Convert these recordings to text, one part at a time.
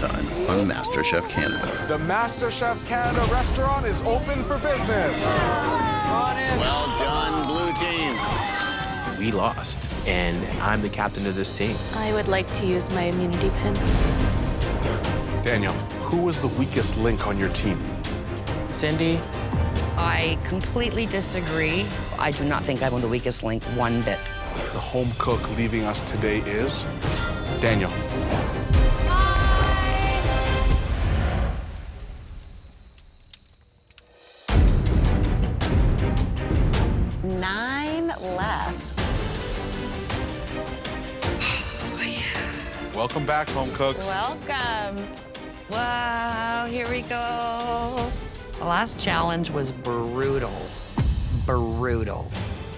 time on MasterChef Canada. The MasterChef Canada restaurant is open for business. Well done, blue team. We lost, and I'm the captain of this team. I would like to use my immunity pin. Daniel, who was the weakest link on your team? Cindy? I completely disagree. I do not think I'm the weakest link one bit. The home cook leaving us today is Daniel. Nine left. Welcome back, home cooks. Welcome. Wow, here we go. The last challenge was brutal. Brutal.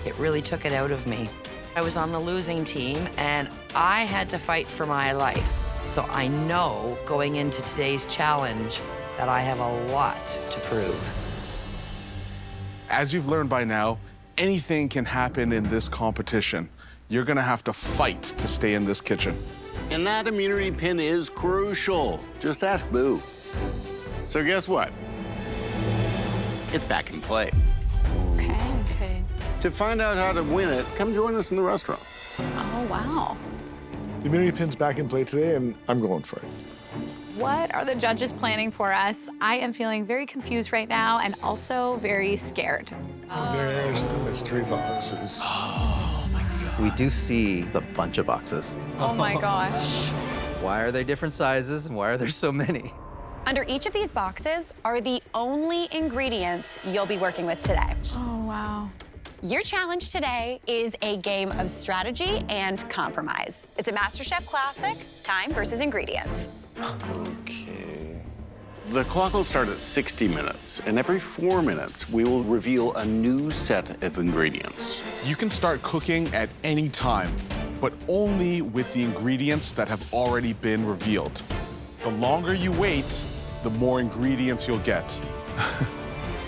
It really took it out of me. I was on the losing team, and I had to fight for my life. So I know going into today's challenge that I have a lot to prove. As you've learned by now, anything can happen in this competition. You're gonna have to fight to stay in this kitchen. And that immunity pin is crucial. Just ask Boo. So guess what? It's back in play. Okay. To find out how to win it, come join us in the restaurant. Oh, wow. The immunity pin's back in play today, and I'm going for it. What are the judges planning for us? I am feeling very confused right now and also very scared. There's the mystery boxes. We do see a bunch of boxes. Oh my gosh. Why are they different sizes and why are there so many? Under each of these boxes are the only ingredients you'll be working with today. Oh, wow. Your challenge today is a game of strategy and compromise. It's a MasterChef classic, time versus ingredients. Okay. The clock will start at 60 minutes, and every 4 minutes, we will reveal a new set of ingredients. You can start cooking at any time, but only with the ingredients that have already been revealed. The longer you wait, the more ingredients you'll get.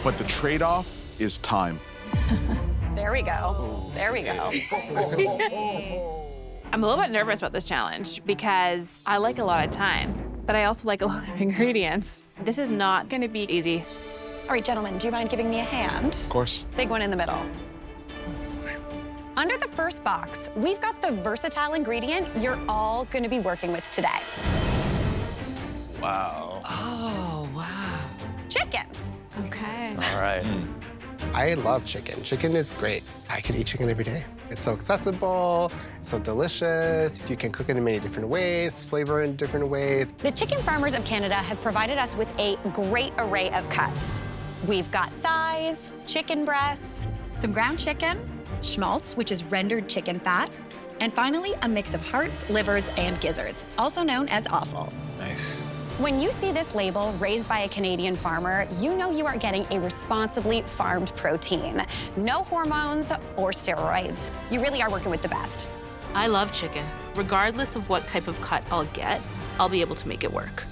But the trade-off is time. There we go. There we go. I'm a little bit nervous about this challenge because I like a lot of time, but I also like a lot of ingredients. This is not gonna be easy. All right, gentlemen, do you mind giving me a hand? Of course. Big one in the middle. Under the first box, we've got the versatile ingredient you're all gonna be working with today. Wow. Oh, wow. Chicken. Okay. All right. I love chicken. Chicken is great. I could eat chicken every day. It's so accessible, so delicious. You can cook it in many different ways, flavor in different ways. The chicken farmers of Canada have provided us with a great array of cuts. We've got thighs, chicken breasts, some ground chicken, schmaltz, which is rendered chicken fat, and finally, a mix of hearts, livers, and gizzards, also known as offal. Nice. When you see this label, raised by a Canadian farmer, you know you are getting a responsibly farmed protein. No hormones or steroids. You really are working with the best. I love chicken. Regardless of what type of cut I'll get, I'll be able to make it work.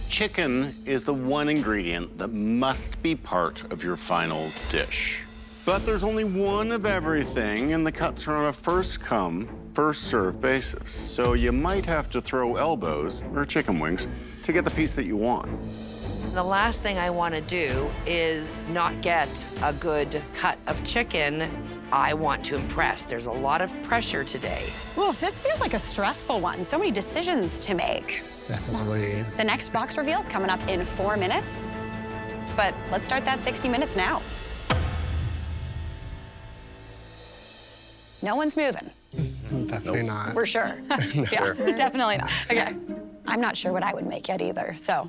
Chicken is the one ingredient that must be part of your final dish. But there's only one of everything, and the cuts are on a first-come, first-served basis. So you might have to throw elbows or chicken wings to get the piece that you want. The last thing I want to do is not get a good cut of chicken. I want to impress. There's a lot of pressure today. Ooh, this feels like a stressful one. So many decisions to make. Definitely. The next box reveal is coming up in 4 minutes. But let's start that 60 minutes now. No one's moving. Definitely not. We're sure. Yeah, Definitely not. okay. I'm not sure what I would make yet either, so.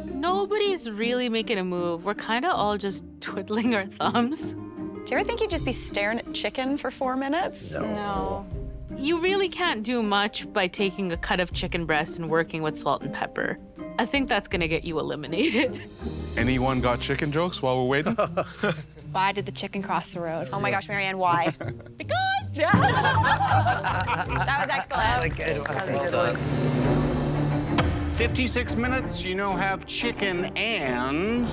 Nobody's really making a move. We're kind of all just twiddling our thumbs. Do you ever think you'd just be staring at chicken for 4 minutes? No. You really can't do much by taking a cut of chicken breast and working with salt and pepper. I think that's gonna get you eliminated. Anyone got chicken jokes while we're waiting? Why did the chicken cross the road? Oh my gosh, Marianne, why? Because. That was excellent. That was a good one. 56 minutes, you now have chicken and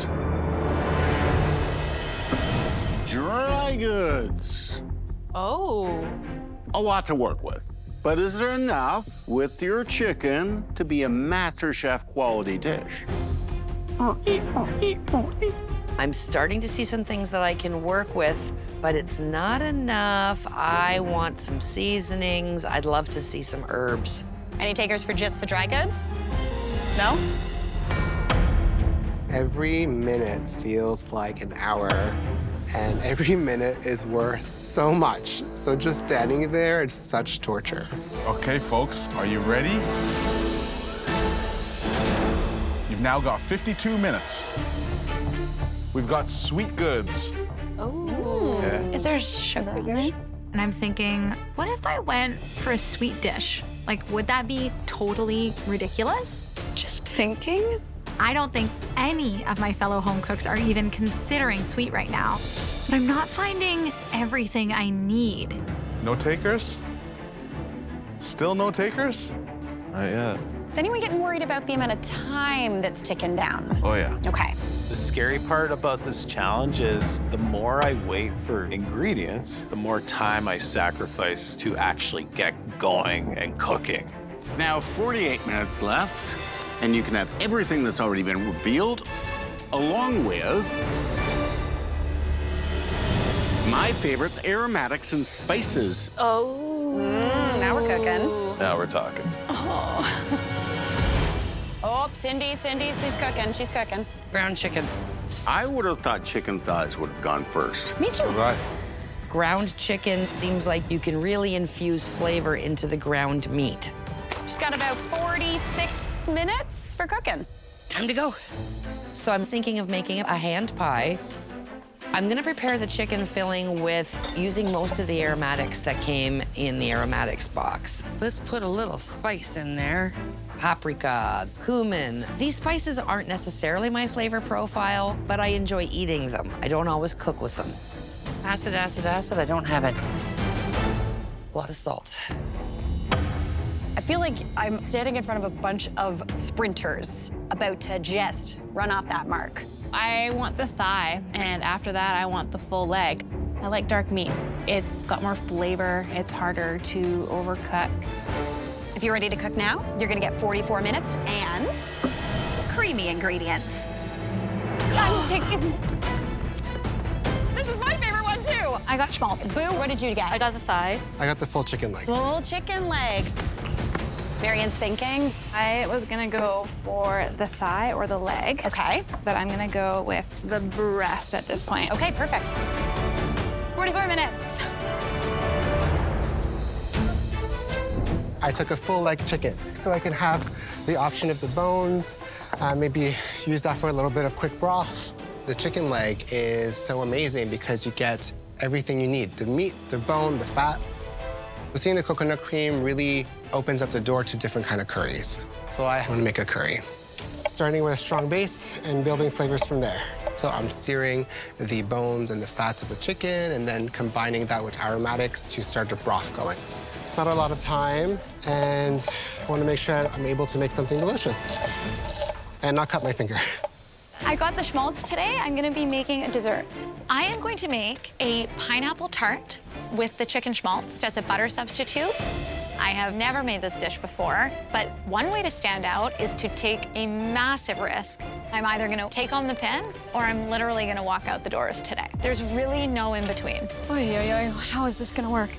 dry goods. Oh. A lot to work with. But is there enough with your chicken to be a MasterChef quality dish? I'm starting to see some things that I can work with, but it's not enough. I want some seasonings. I'd love to see some herbs. Any takers for just the dry goods? No? Every minute feels like an hour, and every minute is worth so much. So just standing there is such torture. Okay, folks, are you ready? You've now got 52 minutes. We've got sweet goods. Is there sugar in it? And I'm thinking, what if I went for a sweet dish? Like, would that be totally ridiculous? Just thinking? I don't think any of my fellow home cooks are even considering sweet right now. But I'm not finding everything I need. No takers? Still no takers? Not yet. Is anyone getting worried about the amount of time that's ticking down? Oh, yeah. Okay. The scary part about this challenge is the more I wait for ingredients, the more time I sacrifice to actually get going and cooking. It's now 48 minutes left, and you can have everything that's already been revealed, along with my favorites, aromatics and spices. Now we're cooking. Now we're talking. Oh, she's cooking. She's cooking. Ground chicken. I would have thought chicken thighs would have gone first. Me too. Right. Ground chicken seems like you can really infuse flavor into the ground meat. She's got about 46 minutes for cooking. Time to go. So I'm thinking of making a hand pie. I'm gonna prepare the chicken filling with using most of the aromatics that came in the aromatics box. Let's put a little spice in there. Paprika, cumin. These spices aren't necessarily my flavor profile, but I enjoy eating them. I don't always cook with them. Acid, acid, acid, I don't have it. A lot of salt. I feel like I'm standing in front of a bunch of sprinters about to just run off that mark. I want the thigh, and after that, I want the full leg. I like dark meat. It's got more flavor. It's harder to overcook. If you're ready to cook now, you're gonna get 44 minutes and creamy ingredients. I'm taking... This is my favorite one, too. I got schmaltz. Boo, what did you get? I got the thigh. I got the full chicken leg. Full chicken leg. Marianne's thinking. I was gonna go for the thigh or the leg. Okay. But I'm gonna go with the breast at this point. Okay, perfect. 44 minutes. I took a full leg chicken so I can have the option of the bones, maybe use that for a little bit of quick broth. The chicken leg is so amazing because you get everything you need, the meat, the bone, the fat. Seeing the coconut cream really opens up the door to different kind of curries. So I want to make a curry. Starting with a strong base and building flavors from there. So I'm searing the bones and the fats of the chicken and then combining that with aromatics to start the broth going. It's not a lot of time, and I want to make sure I'm able to make something delicious and not cut my finger. I got the schmaltz today. I'm gonna be making a dessert. I am going to make a pineapple tart with the chicken schmaltz as a butter substitute. I have never made this dish before, but one way to stand out is to take a massive risk. I'm either gonna take home the pin or I'm literally gonna walk out the doors today. There's really no in between. Oy, oy, oy. How is this gonna work?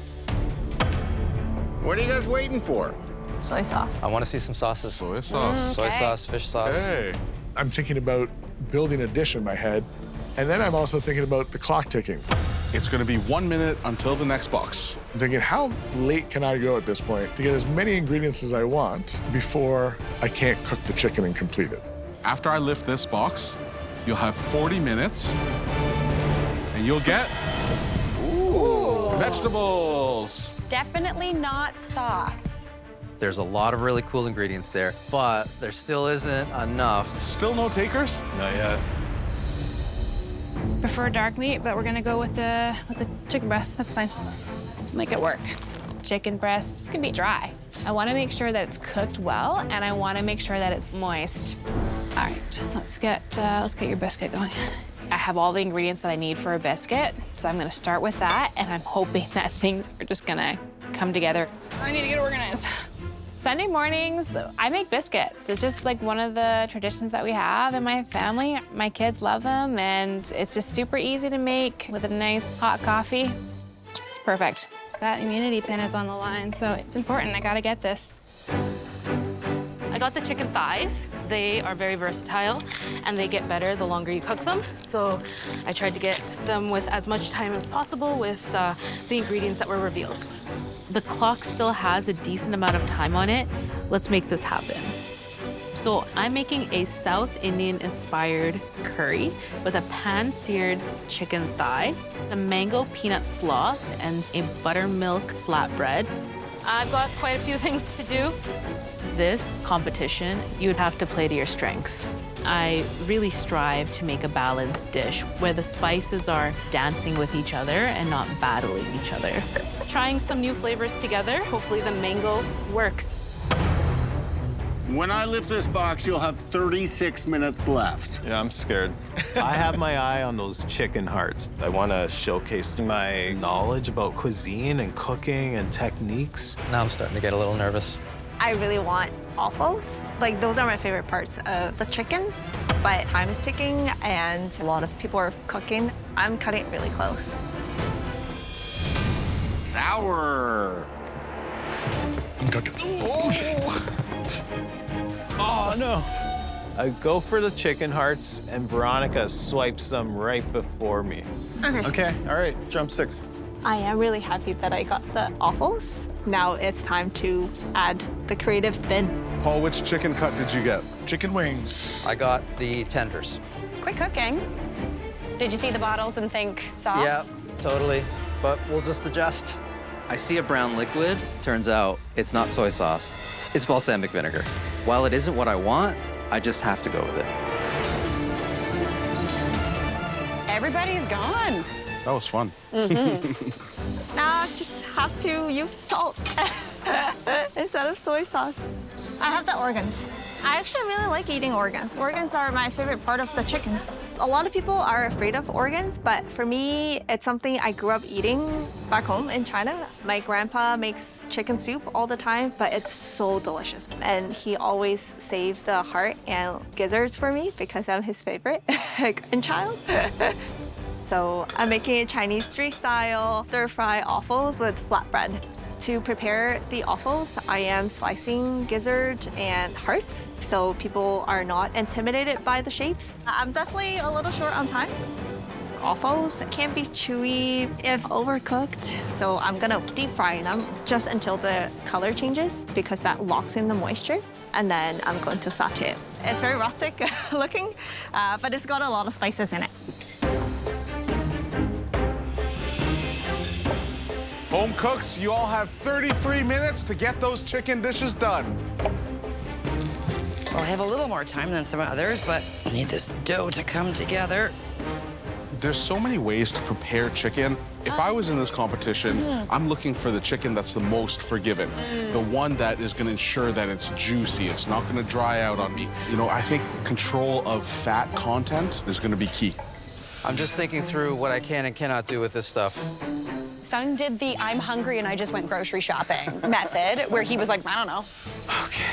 What are you guys waiting for? Soy sauce. I want to see some sauces. Soy sauce. Soy sauce, fish sauce. Hey. I'm thinking about building a dish in my head, and then I'm also thinking about the clock ticking. It's gonna be 1 minute until the next box. I'm thinking, how late can I go at this point to get as many ingredients as I want before I can't cook the chicken and complete it? After I lift this box, you'll have 40 minutes, and you'll get vegetables. Definitely not sauce. There's a lot of really cool ingredients there, but there still isn't enough. Still no takers? Not yet. Prefer dark meat, but we're gonna go with the chicken breasts. That's fine. Make it work. Chicken breasts can be dry. I want to make sure that it's cooked well, and I want to make sure that it's moist. All right, let's get your biscuit going. I have all the ingredients that I need for a biscuit, so I'm gonna start with that, and I'm hoping that things are just gonna come together. I need to get organized. Sunday mornings, I make biscuits. It's just like one of the traditions that we have in my family. My kids love them, and it's just super easy to make with a nice hot coffee. It's perfect. That immunity pin is on the line, so it's important. I gotta get this. I got the chicken thighs. They are very versatile, and they get better the longer you cook them. So I tried to get them with as much time as possible with the ingredients that were revealed. The clock still has a decent amount of time on it. Let's make this happen. So I'm making a South Indian-inspired curry with a pan-seared chicken thigh, a mango peanut slaw, and a buttermilk flatbread. I've got quite a few things to do. This competition, you would have to play to your strengths. I really strive to make a balanced dish where the spices are dancing with each other and not battling each other. Trying some new flavors together, hopefully the mango works. When I lift this box, you'll have 36 minutes left. Yeah, I'm scared. I have my eye on those chicken hearts. I want to showcase my knowledge about cuisine and cooking and techniques. Now I'm starting to get a little nervous. I really want offals. Like, those are my favorite parts of the chicken, but time is ticking and a lot of people are cooking. I'm cutting it really close. Sour. I'm cooking. Oh, no. I go for the chicken hearts, and Veronica swipes them right before me. Okay, all right, jump 6th. I am really happy that I got the offals. Now it's time to add the creative spin. Paul, which chicken cut did you get? Chicken wings. I got the tenders. Quick cooking. Did you see the bottles and think sauce? Yeah, totally. But we'll just adjust. I see a brown liquid. Turns out it's not soy sauce. It's balsamic vinegar. While it isn't what I want, I just have to go with it. Everybody's gone. That was fun. Now I just have to use salt instead of soy sauce. I have the organs. I actually really like eating organs. Organs are my favorite part of the chicken. A lot of people are afraid of organs, but for me, it's something I grew up eating back home in China. My grandpa makes chicken soup all the time, but it's so delicious. And he always saves the heart and gizzards for me because I'm his favorite grandchild. So I'm making a Chinese street-style stir-fry offals with flatbread. To prepare the offals, I am slicing gizzard and hearts so people are not intimidated by the shapes. I'm definitely a little short on time. Offals can be chewy if overcooked, so I'm gonna deep fry them just until the color changes because that locks in the moisture, and then I'm going to saute it. It's very rustic looking, but it's got a lot of spices in it. Home cooks, you all have 33 minutes to get those chicken dishes done. Well, I have a little more time than some others, but I need this dough to come together. There's so many ways to prepare chicken. If I was in this competition, I'm looking for the chicken that's the most forgiving, the one that is going to ensure that it's juicy, it's not going to dry out on me. You know, I think control of fat content is going to be key. I'm just thinking through what I can and cannot do with this stuff. Sung did the I'm hungry and I just went grocery shopping method, where he was like, I don't know. Okay.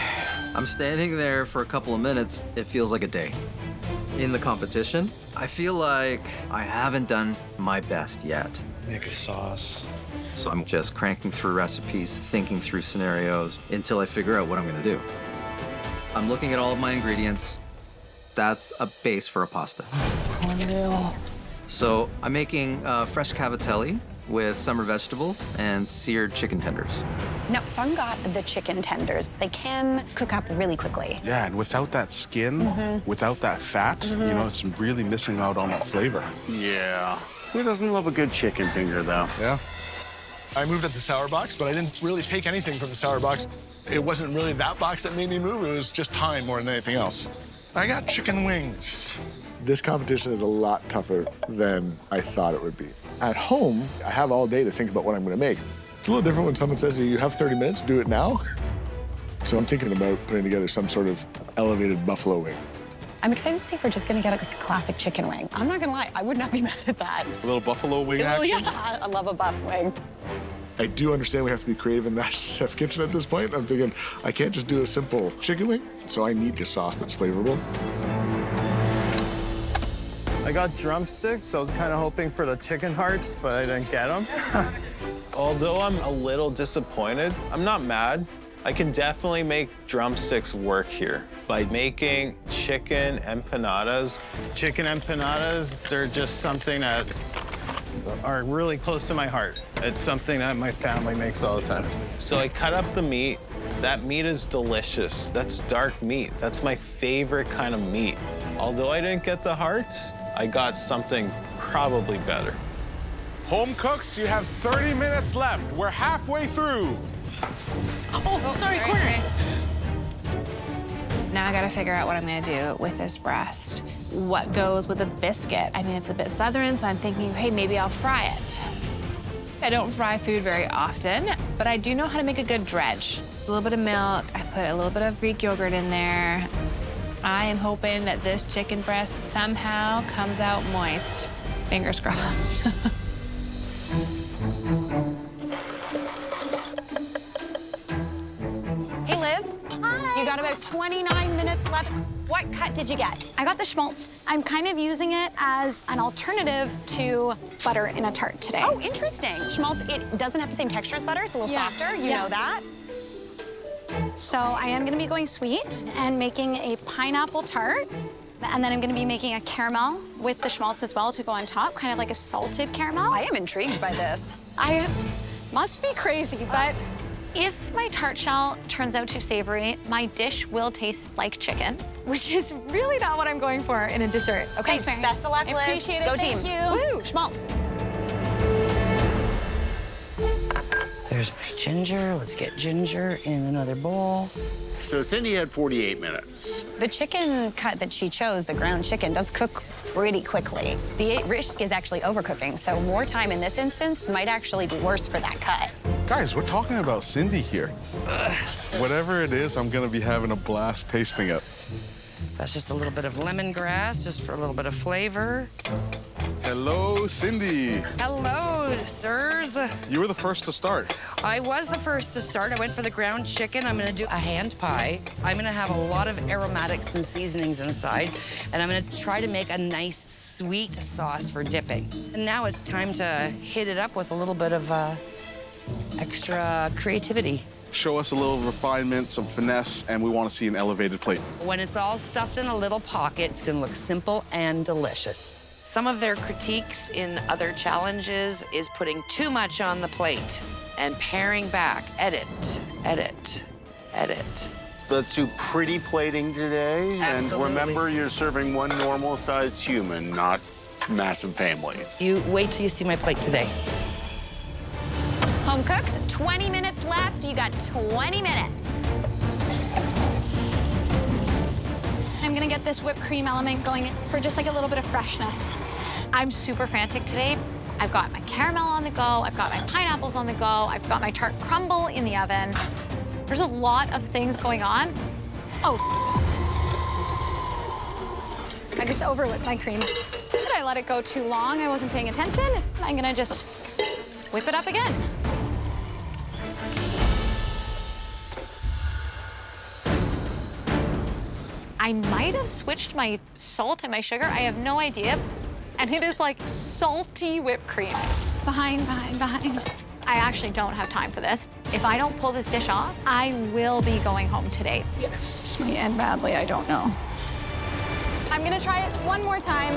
I'm standing there for a couple of minutes. It feels like a day. In the competition, I feel like I haven't done my best yet. Make a sauce. So I'm just cranking through recipes, thinking through scenarios until I figure out what I'm gonna do. I'm looking at all of my ingredients. That's a base for a pasta. Cornmeal. So I'm making fresh cavatelli with summer vegetables and seared chicken tenders. No, Sung got the chicken tenders. They can cook up really quickly. Yeah, and without that skin, without that fat, you know, it's really missing out on that flavor. Yeah. Who doesn't love a good chicken finger, though? Yeah. I moved at the sour box, but I didn't really take anything from the sour box. It wasn't really that box that made me move. It was just time more than anything else. I got chicken wings. This competition is a lot tougher than I thought it would be. At home, I have all day to think about what I'm going to make. It's a little different when someone says, you have 30 minutes, do it now. So I'm thinking about putting together some sort of elevated buffalo wing. I'm excited to see if we're just gonna get a classic chicken wing. I'm not gonna lie, I would not be mad at that. A little buffalo wing Oh, action? yeah, I love a buff wing. I do understand we have to be creative in MasterChef Kitchen at this point. I'm thinking, I can't just do a simple chicken wing, so I need a sauce that's flavorful. I got drumsticks, so I was kind of hoping for the chicken hearts, but I didn't get them. Although I'm a little disappointed, I'm not mad. I can definitely make drumsticks work here by making chicken empanadas. Chicken empanadas, they're just something that are really close to my heart. It's something that my family makes all the time. So I cut up the meat. That meat is delicious. That's dark meat. That's my favorite kind of meat. Although I didn't get the hearts, I got something probably better. Home cooks, you have 30 minutes left. We're halfway through. Oh, sorry, corner. Now I gotta figure out what I'm gonna do with this breast. What goes with a biscuit? I mean, it's a bit southern, so I'm thinking, hey, maybe I'll fry it. I don't fry food very often, but I do know how to make a good dredge. A little bit of milk, I put a little bit of Greek yogurt in there. I am hoping that this chicken breast somehow comes out moist. Fingers crossed. Hey, Liz. Hi. You got about 29 minutes left. What cut did you get? I got the schmaltz. I'm kind of using it as an alternative to butter in a tart today. Oh, interesting. Schmaltz, it doesn't have the same texture as butter. It's a little softer. You know that. So I am gonna be going sweet and making a pineapple tart. And then I'm gonna be making a caramel with the schmaltz as well to go on top, kind of like a salted caramel. I am intrigued by this. I must be crazy, but if my tart shell turns out too savory, my dish will taste like chicken, which is really not what I'm going for in a dessert. Okay, Thanks, Mary. best of luck, Liz. I appreciate it. Go Thank team. you. Woo, schmaltz. There's my ginger. Let's get ginger in another bowl. So Cindy had 48 minutes. The chicken cut that she chose, the ground chicken, does cook pretty quickly. The risk is actually overcooking, so more time in this instance might actually be worse for that cut. Guys, we're talking about Cindy here. Whatever it is, I'm gonna be having a blast tasting it. That's just a little bit of lemongrass, just for a little bit of flavor. Hello, Cindy. Hello, sirs. You were the first to start. I was the first to start. I went for the ground chicken. I'm gonna do a hand pie. I'm gonna have a lot of aromatics and seasonings inside, and I'm gonna try to make a nice sweet sauce for dipping. And now it's time to hit it up with a little bit of extra creativity. Show us a little refinement, some finesse, and we want to see an elevated plate. When it's all stuffed in a little pocket, it's gonna look simple and delicious. Some of their critiques in other challenges is putting too much on the plate and paring back. Edit, edit, edit. Let's do pretty plating today. Absolutely. And remember, you're serving one normal-sized human, not massive family. You wait till you see my plate today. Home cooks, 20 minutes left. You got 20 minutes. I'm gonna get this whipped cream element going for just like a little bit of freshness. I'm super frantic today. I've got my caramel on the go, I've got my pineapples on the go, I've got my tart crumble in the oven. There's a lot of things going on. Oh. I just overwhipped my cream. Did I let it go too long? I wasn't paying attention. I'm gonna just whip it up again. I might have switched my salt and my sugar. I have no idea. And it is like salty whipped cream. Behind. I actually don't have time for this. If I don't pull this dish off, I will be going home today. Yes, may end badly, I don't know. I'm gonna try it one more time.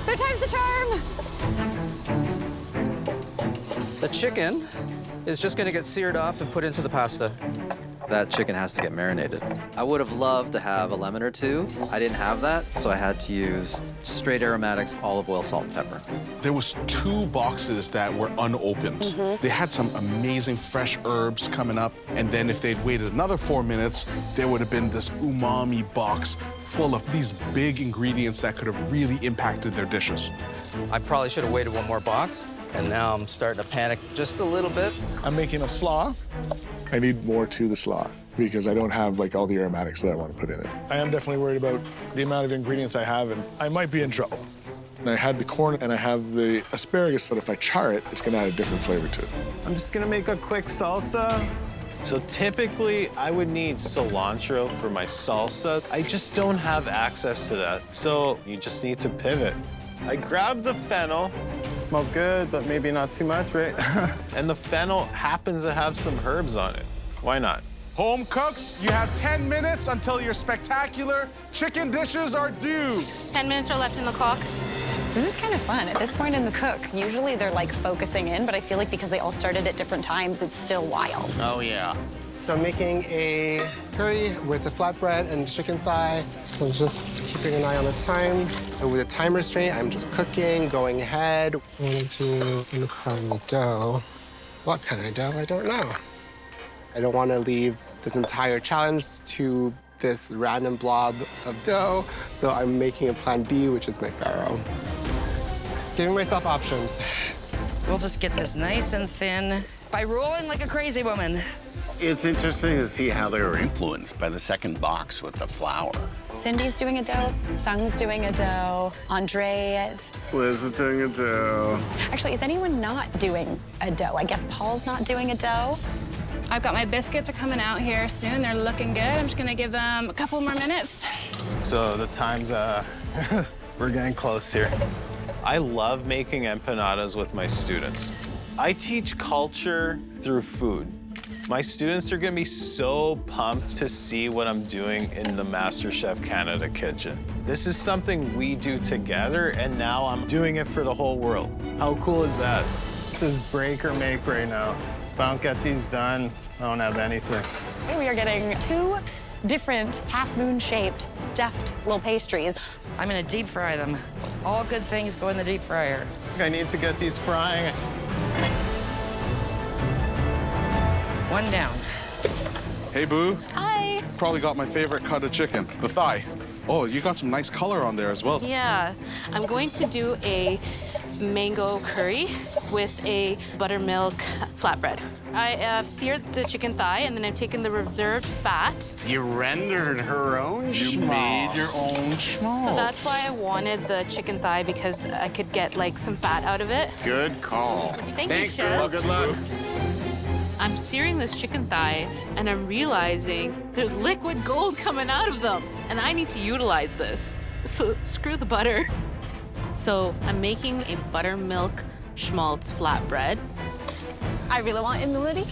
Third time's the charm. The chicken is just gonna get seared off and put into the pasta. That chicken has to get marinated. I would have loved to have a lemon or two. I didn't have that, so I had to use straight aromatics, olive oil, salt, and pepper. There was 2 boxes that were unopened. They had some amazing fresh herbs coming up, and then if they'd waited another 4 minutes, there would have been this umami box full of these big ingredients that could have really impacted their dishes. I probably should have waited one more box, and now I'm starting to panic just a little bit. I'm making a slaw. I need more to the slaw because I don't have like all the aromatics that I want to put in it. I am definitely worried about the amount of ingredients I have, and I might be in trouble. And I had the corn and I have the asparagus, so if I char it, it's gonna add a different flavor to it. I'm just gonna make a quick salsa. So typically, I would need cilantro for my salsa. I just don't have access to that. So you just need to pivot. I grabbed the fennel. Smells good, but maybe not too much, right? And the fennel happens to have some herbs on it. Why not? Home cooks, you have 10 minutes until your spectacular chicken dishes are due. 10 minutes are left in the clock. This is kind of fun. At this point in the cook, usually they're like focusing in, but I feel like because they all started at different times, it's still wild. Oh, yeah. So I'm making a curry with the flatbread and chicken thigh. So I'm just keeping an eye on the time. So with a time restraint, I'm just cooking, going ahead. I want to some kind of dough. What kind of dough? I don't know. I don't want to leave this entire challenge to this random blob of dough, so I'm making a plan B, which is my farro. Giving myself options. We'll just get this nice and thin by rolling like a crazy woman. It's interesting to see how they were influenced by the second box with the flour. Cindy's doing a dough, Sung's doing a dough, Andre's. Liz is doing a dough. Actually, is anyone not doing a dough? I guess Paul's not doing a dough. I've got my biscuits are coming out here soon. They're looking good. I'm just gonna give them a couple more minutes. So the time's, we're getting close here. I love making empanadas with my students. I teach culture through food. My students are gonna be so pumped to see what I'm doing in the MasterChef Canada kitchen. This is something we do together, and now I'm doing it for the whole world. How cool is that? This is break or make right now. If I don't get these done, I don't have anything. We are getting 2 different half-moon-shaped stuffed little pastries. I'm gonna deep fry them. All good things go in the deep fryer. I need to get these frying. One down. Hey, Boo. Hi. Probably got my favorite cut of chicken, the thigh. Oh, you got some nice color on there as well. Yeah, I'm going to do a mango curry with a buttermilk flatbread. I have seared the chicken thigh, and then I've taken the reserved fat. You rendered her own You made your own schmaltz. So that's why I wanted the chicken thigh, because I could get like some fat out of it. Good call. Thanks, girl. Chef. Good luck. I'm searing this chicken thigh, and I'm realizing there's liquid gold coming out of them, and I need to utilize this. So screw the butter. So I'm making a buttermilk schmaltz flatbread. I really want immunity.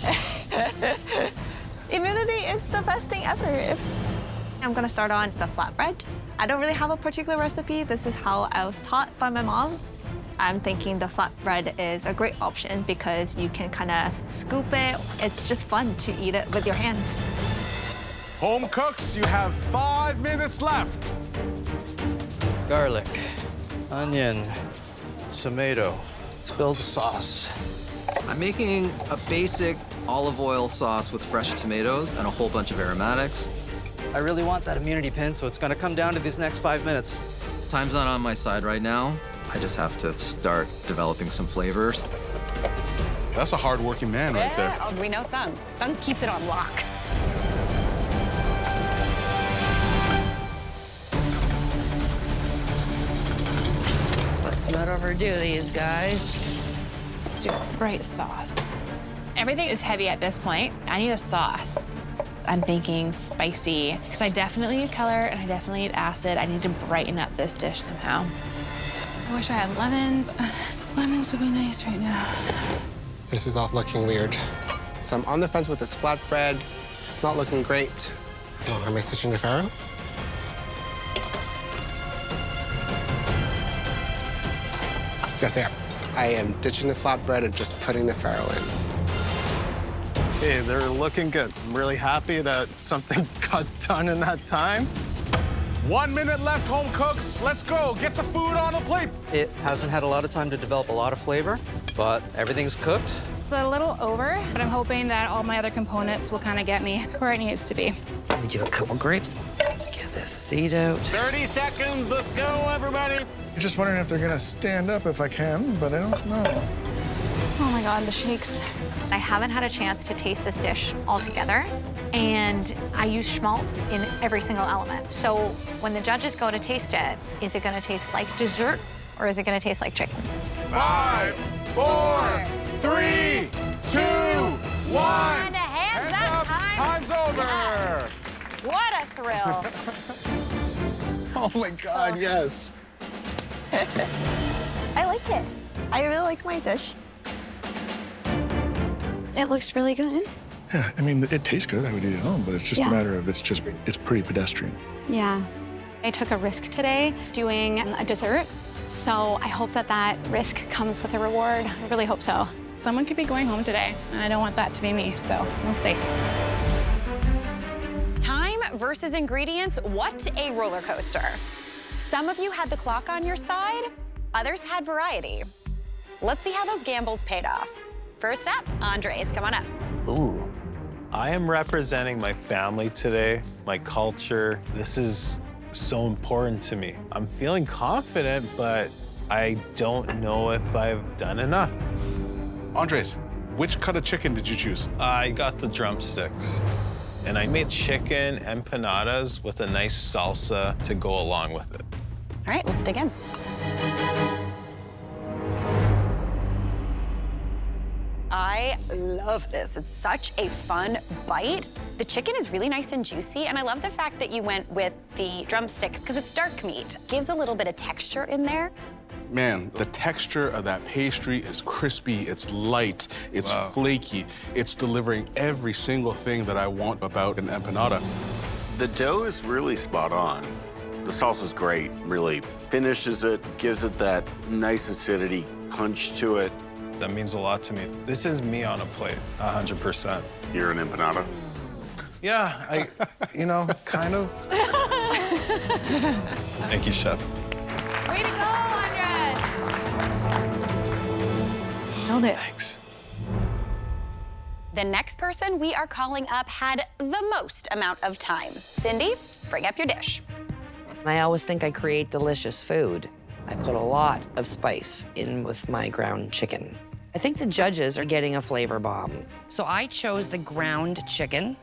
Immunity is the best thing ever. I'm gonna start on the flatbread. I don't really have a particular recipe. This is how I was taught by my mom. I'm thinking the flatbread is a great option because you can kind of scoop it. It's just fun to eat it with your hands. Home cooks, you have 5 minutes left. Garlic, onion, tomato. Let's build the sauce. I'm making a basic olive oil sauce with fresh tomatoes and a whole bunch of aromatics. I really want that immunity pin, so it's gonna come down to these next 5 minutes. Time's not on my side right now. I just have to start developing some flavors. That's a hard-working man right there. Oh, we know Sung. Sung keeps it on lock. Let's not overdo these, guys. Let's do a bright sauce. Everything is heavy at this point. I need a sauce. I'm thinking spicy, because I definitely need color and I definitely need acid. I need to brighten up this dish somehow. I wish I had lemons. Lemons would be nice right now. This is all looking weird. So I'm on the fence with this flatbread. It's not looking great. Oh, am I switching to farro? Yes, I am. I am ditching the flatbread and just putting the farro in. Okay, they're looking good. I'm really happy that something got done in that time. 1 minute left, home cooks. Let's go. Get the food on the plate. It hasn't had a lot of time to develop a lot of flavor, but everything's cooked. It's a little over, but I'm hoping that all my other components will kind of get me where it needs to be. Let me do a couple grapes. Let's get this seed out. 30 seconds. Let's go, everybody. I'm just wondering if they're gonna stand up if I can, but I don't know. Oh my God, the shakes. I haven't had a chance to taste this dish altogether, and I use schmaltz in every single element. So when the judges go to taste it, is it gonna taste like dessert, or is it gonna taste like chicken? 5, 4, 3, 2, 1. Hands up, Time's over. Yes. What a thrill. Oh my God, yes. I like it. I really like my dish. It looks really good. Yeah, I mean, it tastes good. I would eat it home, but it's just a matter of it's pretty pedestrian. Yeah. I took a risk today doing a dessert, so I hope that that risk comes with a reward. I really hope so. Someone could be going home today, and I don't want that to be me, so we'll see. Time versus ingredients, what a roller coaster. Some of you had the clock on your side, others had variety. Let's see how those gambles paid off. First up, Andres, come on up. Ooh. I am representing my family today, my culture. This is so important to me. I'm feeling confident, but I don't know if I've done enough. Andres, which cut of chicken did you choose? I got the drumsticks. And I made chicken empanadas with a nice salsa to go along with it. All right, let's dig in. I love this. It's such a fun bite. The chicken is really nice and juicy, and I love the fact that you went with the drumstick because it's dark meat. Gives a little bit of texture in there. Man, the texture of that pastry is crispy, it's light, it's flaky. It's delivering every single thing that I want about an empanada. The dough is really spot on. The salsa's great, really finishes it, gives it that nice acidity punch to it. That means a lot to me. This is me on a plate, 100%. You're an empanada? Yeah, kind of. Thank you, Chef. Way to go, Andres! Nailed it. Thanks. The next person we are calling up had the most amount of time. Cindy, bring up your dish. I always think I create delicious food. I put a lot of spice in with my ground chicken. I think the judges are getting a flavor bomb. So I chose the ground chicken.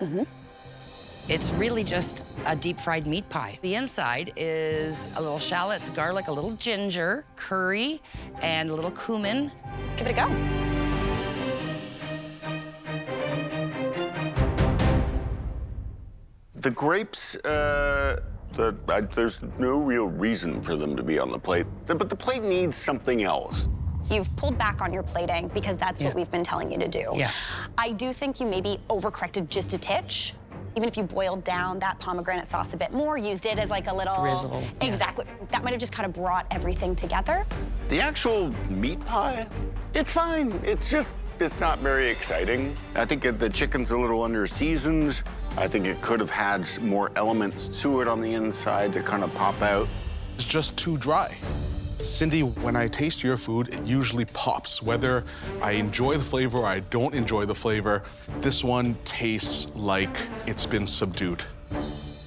It's really just a deep fried meat pie. The inside is a little shallots, garlic, a little ginger, curry, and a little cumin. Let's give it a go. The grapes, there's no real reason for them to be on the plate, but the plate needs something else. You've pulled back on your plating because that's what we've been telling you to do. Yeah. I do think you maybe overcorrected just a titch. Even if you boiled down that pomegranate sauce a bit more, used it as like a little... Drizzle. Exactly. That might have just kind of brought everything together. The actual meat pie, it's fine. It's not very exciting. I think the chicken's a little under-seasoned. I think it could have had more elements to it on the inside to kind of pop out. It's just too dry. Cindy, when I taste your food, it usually pops. Whether I enjoy the flavor or I don't enjoy the flavor, this one tastes like it's been subdued.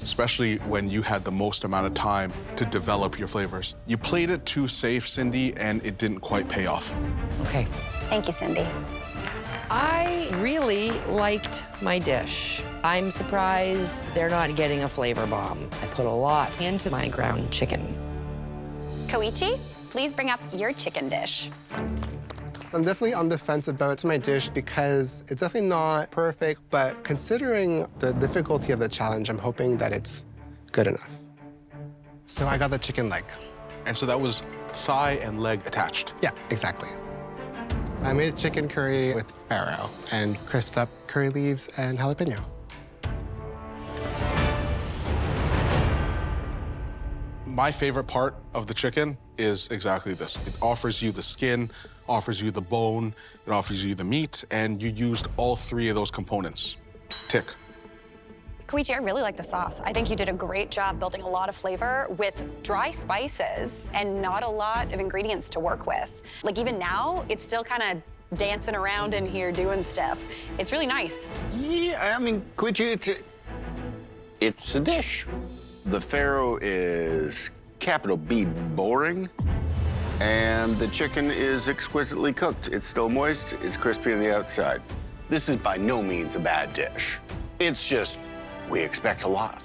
Especially when you had the most amount of time to develop your flavors. You played it too safe, Cindy, and it didn't quite pay off. Okay. Thank you, Cindy. I really liked my dish. I'm surprised they're not getting a flavor bomb. I put a lot into my ground chicken. Koichi, please bring up your chicken dish. I'm definitely on the fence about my dish because it's definitely not perfect, but considering the difficulty of the challenge, I'm hoping that it's good enough. So I got the chicken leg. And so that was thigh and leg attached. Yeah, exactly. I made a chicken curry with farro and crisped up curry leaves and jalapeno. My favorite part of the chicken is exactly this. It offers you the skin, offers you the bone, it offers you the meat, and you used all three of those components. Tick. Koichi, I really like the sauce. I think you did a great job building a lot of flavor with dry spices and not a lot of ingredients to work with. Like even now, it's still kind of dancing around in here doing stuff. It's really nice. Yeah, I mean, Koichi, it's a dish. The farro is capital B, boring, and the chicken is exquisitely cooked. It's still moist, it's crispy on the outside. This is by no means a bad dish. It's just, we expect a lot.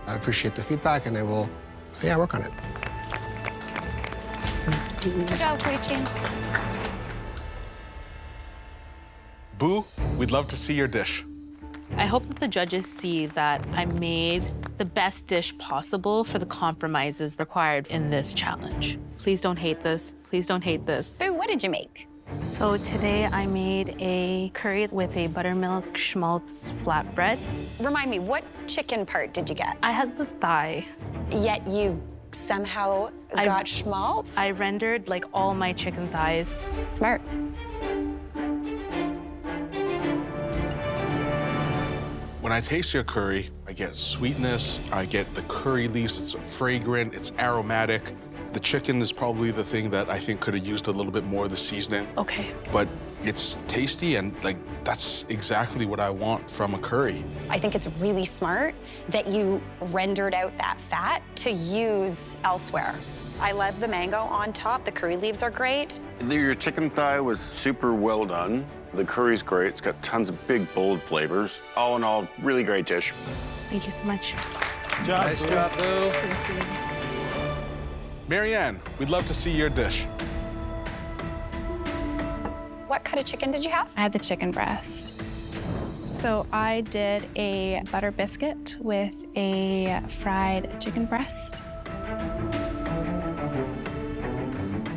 I appreciate the feedback, and I will, work on it. Good job, Kuichi. Boo, we'd love to see your dish. I hope that the judges see that I made the best dish possible for the compromises required in this challenge. Please don't hate this. Please don't hate this. Boo, what did you make? So today I made a curry with a buttermilk schmaltz flatbread. Remind me, what chicken part did you get? I had the thigh. Yet you somehow got schmaltz? I rendered like all my chicken thighs. Smart. When I taste your curry, I get sweetness, I get the curry leaves, it's fragrant, it's aromatic. The chicken is probably the thing that I think could have used a little bit more of the seasoning. Okay. But it's tasty and like that's exactly what I want from a curry. I think it's really smart that you rendered out that fat to use elsewhere. I love the mango on top. The curry leaves are great. Your chicken thigh was super well done. The curry's great. It's got tons of big, bold flavors. All in all, really great dish. Thank you so much. Good job, Nice job, Boo. Marianne, we'd love to see your dish. What cut of chicken did you have? I had the chicken breast. So I did a butter biscuit with a fried chicken breast.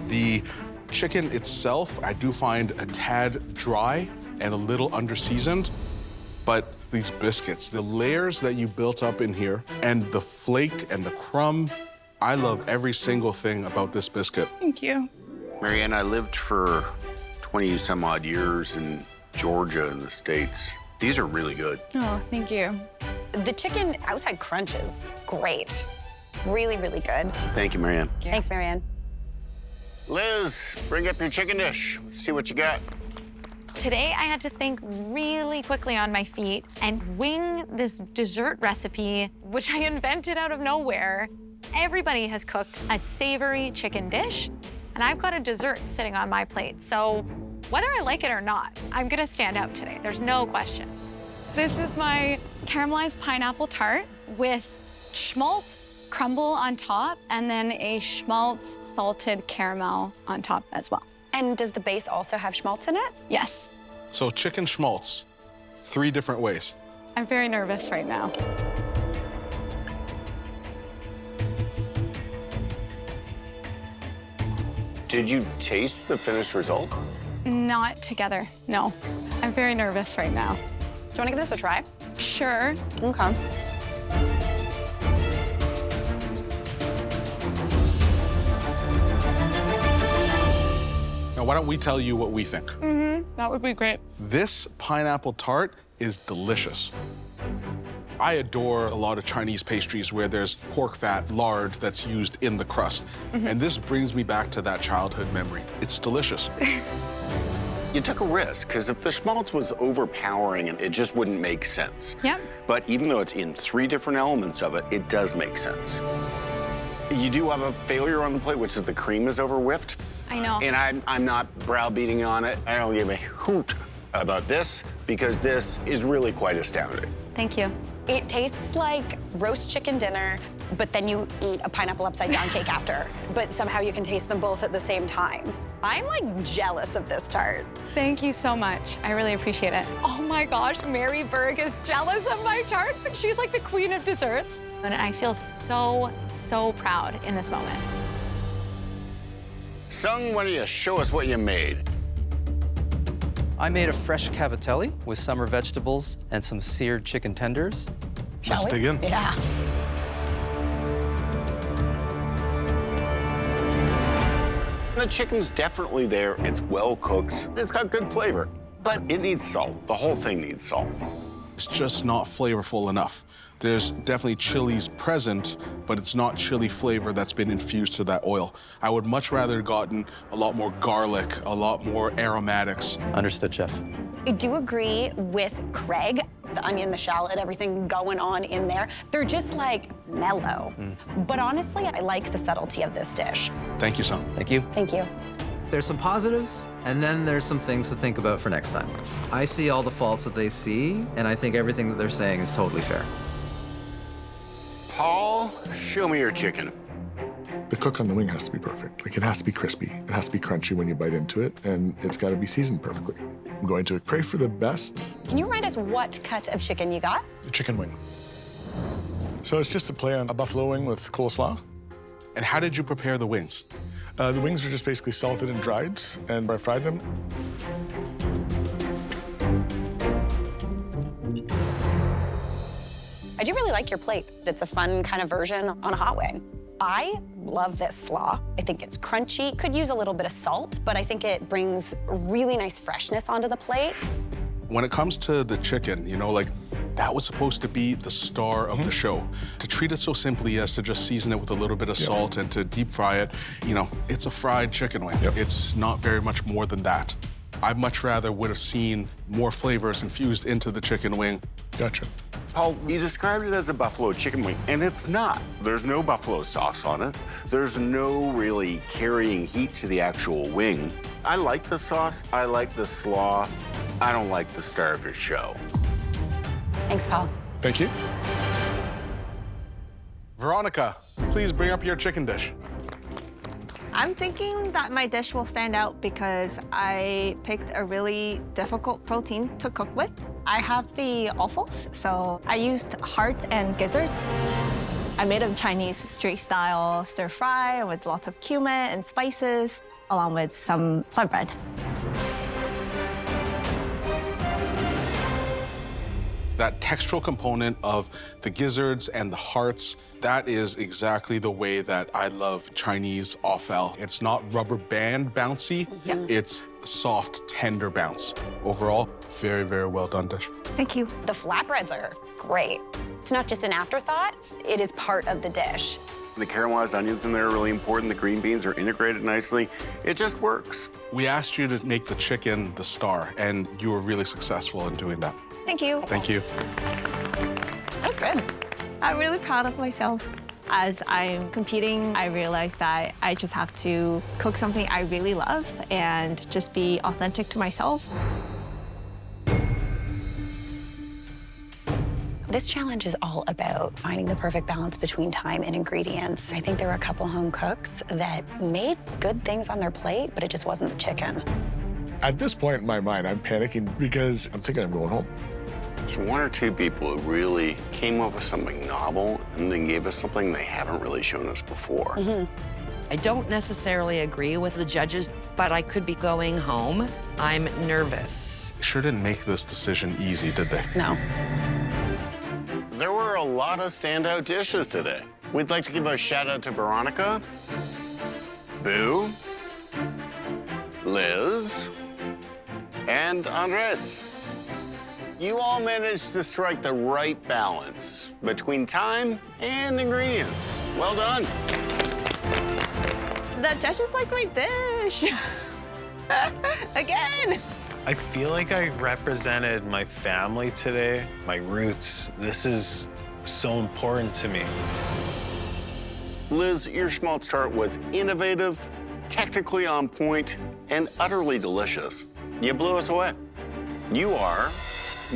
The chicken itself, I do find a tad dry and a little under-seasoned, but these biscuits, the layers that you built up in here, and the flake and the crumb, I love every single thing about this biscuit. Thank you. Marianne, I lived for 20 some odd years in Georgia in the States. These are really good. Oh, thank you. The chicken outside crunch is great. Really, really good. Thank you, Marianne. Thanks, Marianne. Liz, bring up your chicken dish. Let's see what you got. Today, I had to think really quickly on my feet and wing this dessert recipe, which I invented out of nowhere. Everybody has cooked a savory chicken dish, and I've got a dessert sitting on my plate. So whether I like it or not, I'm gonna stand out today. There's no question. This is my caramelized pineapple tart with schmaltz crumble on top and then a schmaltz salted caramel on top as well. And does the base also have schmaltz in it? Yes. So chicken schmaltz, 3 different ways. I'm very nervous right now. Did you taste the finished result? Not together, no. I'm very nervous right now. Do you want to give this a try? Sure. Okay. Now, why don't we tell you what we think? That would be great. This pineapple tart is delicious. I adore a lot of Chinese pastries where there's pork fat, lard that's used in the crust. And this brings me back to that childhood memory. It's delicious. You took a risk, because if the schmaltz was overpowering, it just wouldn't make sense. Yep. But even though it's in 3 different elements of it, it does make sense. You do have a failure on the plate, which is the cream is over whipped. I know. And I'm not browbeating on it. I don't give a hoot about this, because this is really quite astounding. Thank you. It tastes like roast chicken dinner, but then you eat a pineapple upside down cake after. But somehow you can taste them both at the same time. I'm like jealous of this tart. Thank you so much. I really appreciate it. Oh my gosh, Mary Berg is jealous of my tart. She's like the queen of desserts. And I feel so, so proud in this moment. Sung, why don't you show us what you made? I made a fresh cavatelli with summer vegetables and some seared chicken tenders. Let's dig in. Yeah. The chicken's definitely there. It's well cooked. It's got good flavor, but it needs salt. The whole thing needs salt. It's just not flavorful enough. There's definitely chilies present, but it's not chili flavor that's been infused to that oil. I would much rather gotten a lot more garlic, a lot more aromatics. Understood, Chef. I do agree with Craig. The onion, the shallot, everything going on in there. They're just like mellow. But honestly, I like the subtlety of this dish. Thank you, Sung. Thank you. Thank you. There's some positives, and then there's some things to think about for next time. I see all the faults that they see, and I think everything that they're saying is totally fair. Paul, show me your chicken. The cook on the wing has to be perfect. Like, it has to be crispy. It has to be crunchy when you bite into it, and it's got to be seasoned perfectly. I'm going to pray for the best. Can you remind us what cut of chicken you got? The chicken wing. So it's just a play on a buffalo wing with coleslaw. And how did you prepare the wings? The wings are just basically salted and dried, and I fried them. I do really like your plate. It's a fun kind of version on a hot wing. I love this slaw. I think it's crunchy, could use a little bit of salt, but I think it brings really nice freshness onto the plate. When it comes to the chicken, you know, like, that was supposed to be the star of the show. To treat it so simply as to just season it with a little bit of salt and to deep fry it, you know, it's a fried chicken wing. It's not very much more than that. I much rather would have seen more flavors infused into the chicken wing. Gotcha. Paul, you described it as a buffalo chicken wing, and it's not. There's no buffalo sauce on it. There's no really carrying heat to the actual wing. I like the sauce. I like the slaw. I don't like the star of your show. Thanks, Paul. Thank you. Veronica, please bring up your chicken dish. I'm thinking that my dish will stand out because I picked a really difficult protein to cook with. I have the offals, so I used hearts and gizzards. I made a Chinese street-style stir-fry with lots of cumin and spices, along with some flatbread. That textural component of the gizzards and the hearts, that is exactly the way that I love Chinese offal. It's not rubber band bouncy, it's soft, tender bounce. Overall, very, very well done dish. Thank you. The flatbreads are great. It's not just an afterthought, it is part of the dish. The caramelized onions in there are really important. The green beans are integrated nicely. It just works. We asked you to make the chicken the star, and you were really successful in doing that. Thank you. Thank you. That was good. I'm really proud of myself. As I'm competing, I realized that I just have to cook something I really love and just be authentic to myself. This challenge is all about finding the perfect balance between time and ingredients. I think there were a couple home cooks that made good things on their plate, but it just wasn't the chicken. At this point in my mind, I'm panicking because I'm thinking I'm going home. There's one or two people who really came up with something novel and then gave us something they haven't really shown us before. I don't necessarily agree with the judges, but I could be going home. I'm nervous. Sure didn't make this decision easy, did they? No. There were a lot of standout dishes today. We'd like to give a shout out to Veronica, Boo, Liz, and Andres. You all managed to strike the right balance between time and ingredients. Well done. The judges like my dish. Again. I feel like I represented my family today, my roots. This is so important to me. Liz, your schmaltz tart was innovative, technically on point, and utterly delicious. You blew us away. You are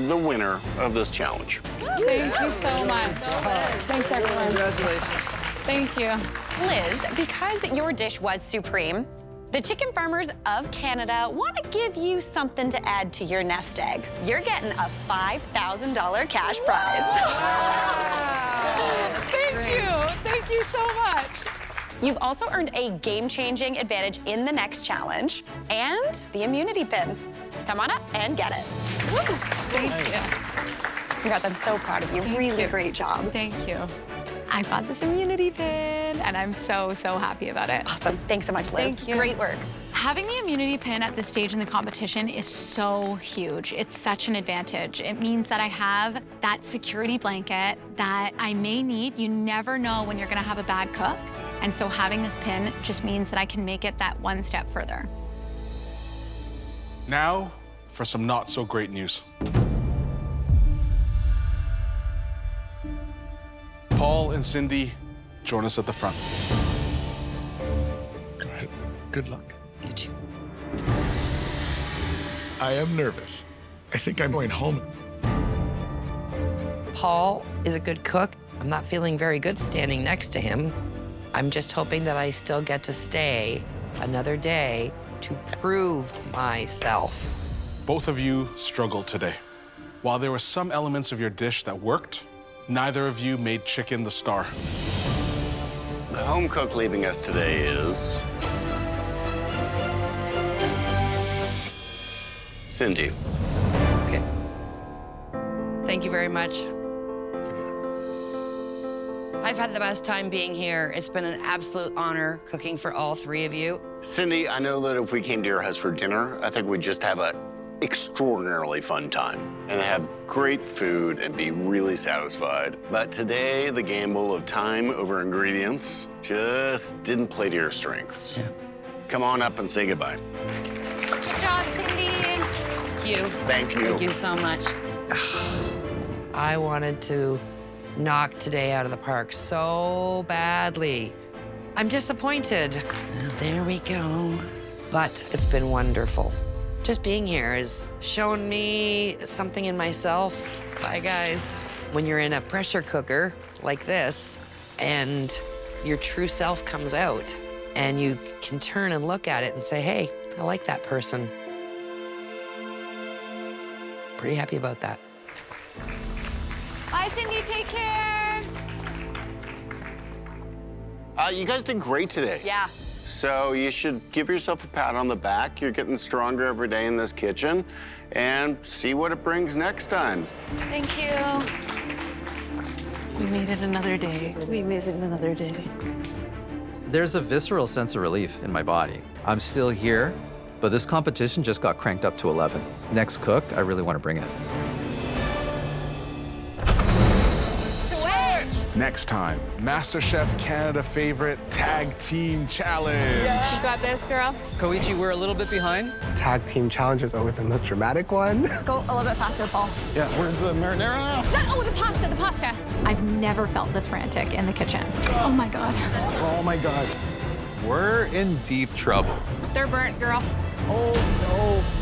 the winner of this challenge. Thank you so much. Thanks, everyone. Congratulations. Thank you. Liz, because your dish was supreme, the Chicken Farmers of Canada want to give you something to add to your nest egg. You're getting a $5,000 cash prize. Wow. Thank you. Thank you so much. You've also earned a game-changing advantage in the next challenge and the immunity pin. Come on up and get it. Woo. Thank you. Congrats, I'm so proud of you. Really great job. Thank you. I got this immunity pin, and I'm so, so happy about it. Awesome. Thanks so much, Liz. Thank you. Great work. Having the immunity pin at this stage in the competition is so huge. It's such an advantage. It means that I have that security blanket that I may need. You never know when you're gonna have a bad cook. And so having this pin just means that I can make it that one step further. Now for some not so great news. Paul and Cindy, join us at the front. Go ahead. Good luck. You too. I am nervous. I think I'm going home. Paul is a good cook. I'm not feeling very good standing next to him. I'm just hoping that I still get to stay another day to prove myself. Both of you struggled today. While there were some elements of your dish that worked, neither of you made chicken the star. The home cook leaving us today is Cindy. Okay. Thank you very much. I've had the best time being here. It's been an absolute honor cooking for all three of you. Cindy, I know that if we came to your house for dinner, I think we'd just have an extraordinarily fun time and have great food and be really satisfied. But today, the gamble of time over ingredients just didn't play to your strengths. Yeah. Come on up and say goodbye. Good job, Cindy. Thank you. Thank you. Thank you so much. I wanted to knock today out of the park so badly. I'm disappointed. There we go. But it's been wonderful. Just being here has shown me something in myself. Bye, guys. When you're in a pressure cooker like this and your true self comes out and you can turn and look at it and say, hey, I like that person. Pretty happy about that. Bye, Cindy. Take care. You guys did great today. Yeah. So you should give yourself a pat on the back. You're getting stronger every day in this kitchen, and see what it brings next time. Thank you. We made it another day. We made it another day. There's a visceral sense of relief in my body. I'm still here, but this competition just got cranked up to 11. Next cook, I really want to bring it. Next time, MasterChef Canada favorite Tag Team Challenge. You got this, girl. Koichi, we're a little bit behind. Tag team challenge is always the most dramatic one. Go a little bit faster, Paul. Yeah, where's the marinara? Oh, the pasta, the pasta. I've never felt this frantic in the kitchen. Oh my God. Oh my God. We're in deep trouble. They're burnt, girl. Oh no.